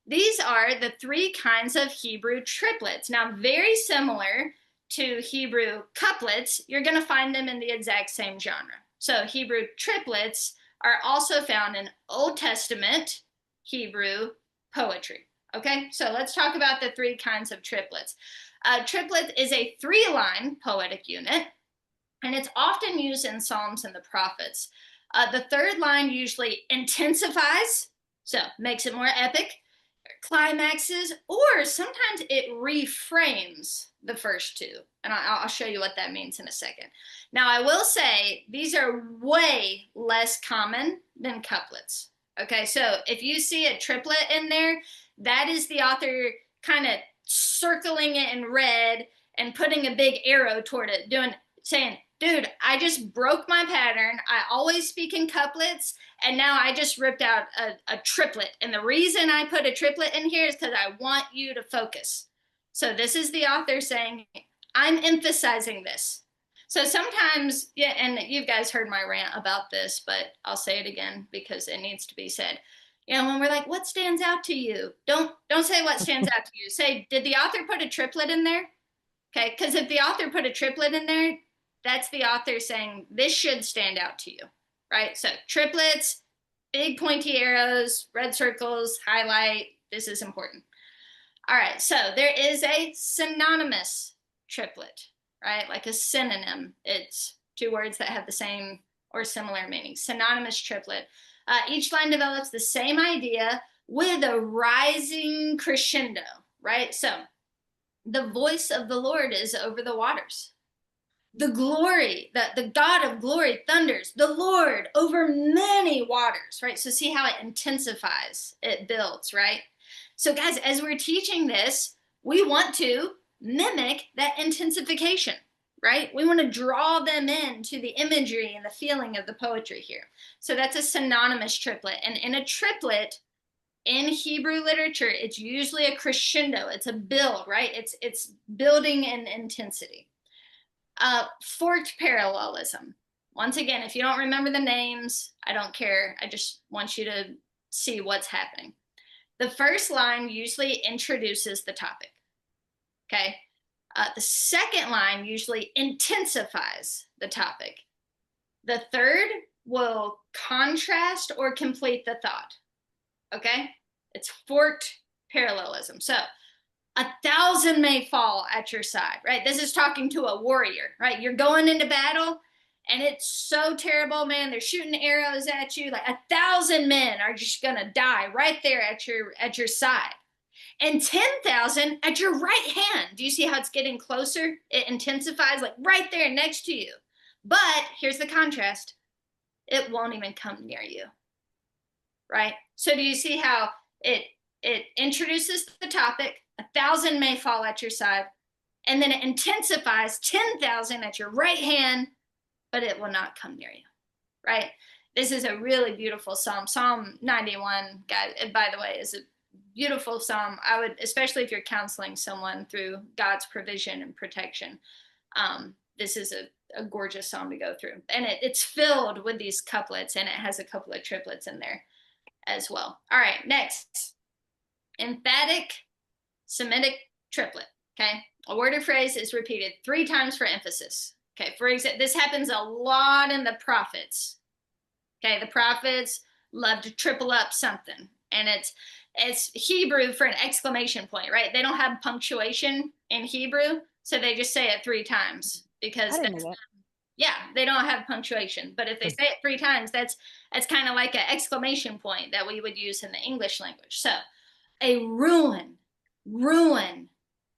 these are the three kinds of Hebrew triplets. Now, very similar to Hebrew couplets, you're going to find them in the exact same genre. So Hebrew triplets are also found in Old Testament Hebrew poetry. Okay, so let's talk about the three kinds of triplets. Triplet is a three-line poetic unit, and it's often used in Psalms and the prophets. The third line usually intensifies, so makes it more epic, climaxes, or sometimes it reframes the first two. And I'll show you what that means in a second. Now, I will say these are way less common than couplets. Okay, so if you see a triplet in there, that is the author kind of circling it in red and putting a big arrow toward it, saying, dude, I just broke my pattern. I always speak in couplets, and now I just ripped out a triplet. And the reason I put a triplet in here is because I want you to focus. So this is the author saying, I'm emphasizing this. So sometimes, yeah, and you guys heard my rant about this, but I'll say it again because it needs to be said. You know, when we're like, what stands out to you? Don't say what stands out to you. Say, did the author put a triplet in there? Okay, because if the author put a triplet in there, that's the author saying this should stand out to you, right? So triplets, big pointy arrows, red circles, highlight, this is important. All right, so there is a synonymous triplet, right? Like a synonym. It's two words that have the same or similar meaning. Synonymous triplet. Each line develops the same idea with a rising crescendo, right? So the voice of the Lord is over the waters. The glory, the God of glory thunders, the Lord over many waters, right? So see how it intensifies, it builds, right? So guys, as we're teaching this, we want to mimic that intensification, right? We want to draw them into the imagery and the feeling of the poetry here. So that's a synonymous triplet. And in a triplet, in Hebrew literature, it's usually a crescendo. It's a build, right? It's building in intensity. Forked parallelism. Once again, if you don't remember the names, I don't care. I just want you to see what's happening. The first line usually introduces the topic. Okay. The second line usually intensifies the topic. The third will contrast or complete the thought. Okay. It's forked parallelism. So 1,000 may fall at your side, right? This is talking to a warrior, right? You're going into battle and it's so terrible, man. They're shooting arrows at you. Like 1,000 men are just going to die right there at your side. And 10,000 at your right hand. Do you see how it's getting closer? It intensifies like right there next to you. But here's the contrast. It won't even come near you, right? So do you see how it introduces the topic, 1,000 may fall at your side, and then it intensifies 10,000 at your right hand, but it will not come near you, right? This is a really beautiful psalm. Psalm 91, guys, by the way, is a beautiful psalm. I would, especially if you're counseling someone through God's provision and protection, this is a gorgeous psalm to go through. And it's filled with these couplets, and it has a couple of triplets in there as well. All right, next. Emphatic Semitic triplet. Okay, a word or phrase is repeated 3 times for emphasis. Okay, for example, this happens a lot in the prophets. Okay, the prophets love to triple up something, and it's Hebrew for an exclamation point, right? They don't have punctuation in Hebrew, so they just say it 3 times because yeah, they don't have punctuation. But if they say it 3 times, that's kind of like an exclamation point that we would use in the English language. So a ruin, ruin,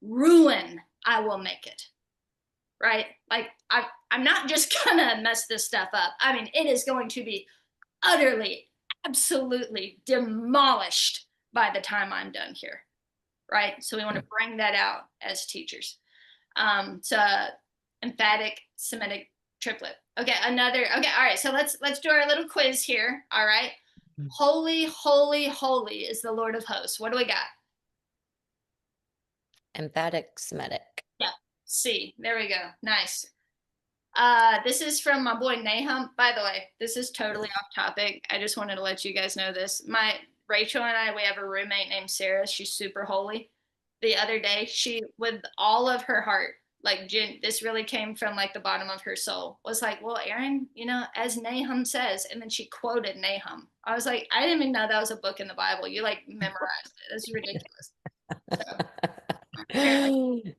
ruin, I will make it, right? Like I'm not just gonna mess this stuff up. I mean, it is going to be utterly, absolutely demolished by the time I'm done here, right? So we want to bring that out as teachers. So emphatic Semitic triplet. Okay, all right, so let's do our little quiz here, all right? Holy, holy, holy is the Lord of hosts. What do we got? Emphatic Semitic. Yeah, C. There we go. Nice. This is from my boy Nahum. By the way, this is totally off topic. I just wanted to let you guys know this. Rachel and I, we have a roommate named Sarah. She's super holy. The other day, she, with all of her heart, like this really came from like the bottom of her soul, was like, well, Aaron, as Nahum says, and then she quoted Nahum. I was like, I didn't even know that was a book in the Bible. You like memorized it. That's ridiculous. So apparently.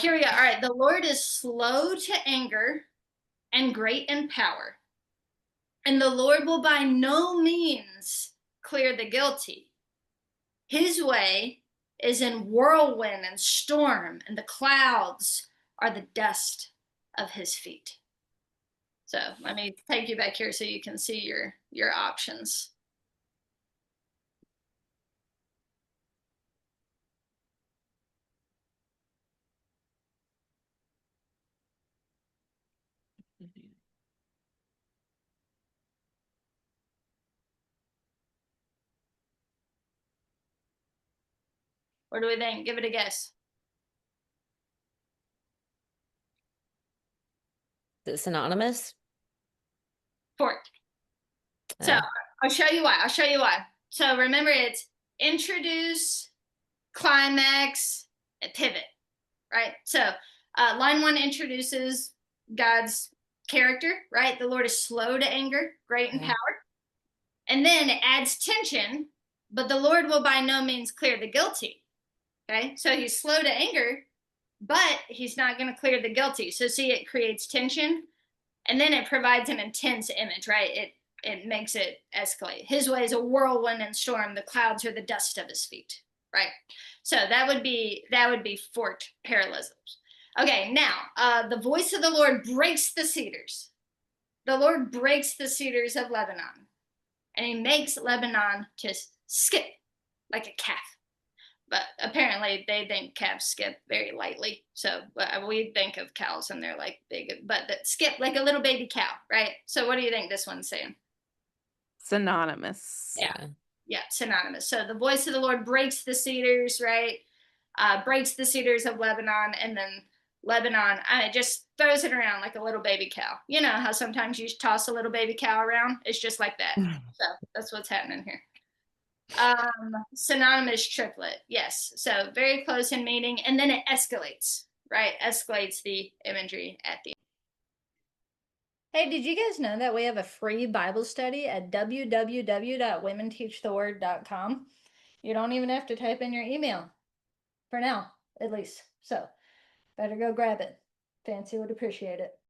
Here we go. All right. The Lord is slow to anger and great in power, and the Lord will by no means clear the guilty. His way is in whirlwind and storm, and the clouds are the dust of his feet. So let me take you back here so you can see your options. What do we think? Give it a guess. Is it synonymous? Fort. So I'll show you why. I'll show you why. So remember, it's introduce, climax, and pivot, right? So line one introduces God's character, right? The Lord is slow to anger, great in power. And then it adds tension, but the Lord will by no means clear the guilty. Okay, so he's slow to anger, but he's not going to clear the guilty. So see, it creates tension, and then it provides an intense image, right? It makes it escalate. His way is a whirlwind and storm. The clouds are the dust of his feet, right? So that would be fort parallelisms. Okay, now the voice of the Lord breaks the cedars. The Lord breaks the cedars of Lebanon, and he makes Lebanon to skip like a calf. But apparently they think calves skip very lightly. So we think of cows and they're like big, but that skip like a little baby cow, right? So what do you think this one's saying? Synonymous. Yeah, synonymous. So the voice of the Lord breaks the cedars, right? Breaks the cedars of Lebanon, and then Lebanon, it just throws it around like a little baby cow. You know how sometimes you toss a little baby cow around? It's just like that. So that's what's happening here. Synonymous triplet, yes. So very close in meaning, and then it escalates, right? Escalates the imagery at the end. Hey, did you guys know that we have a free Bible study at www.womenteachtheword.com? You don't even have to type in your email, for now, at least. So better go grab it. Fancy would appreciate it.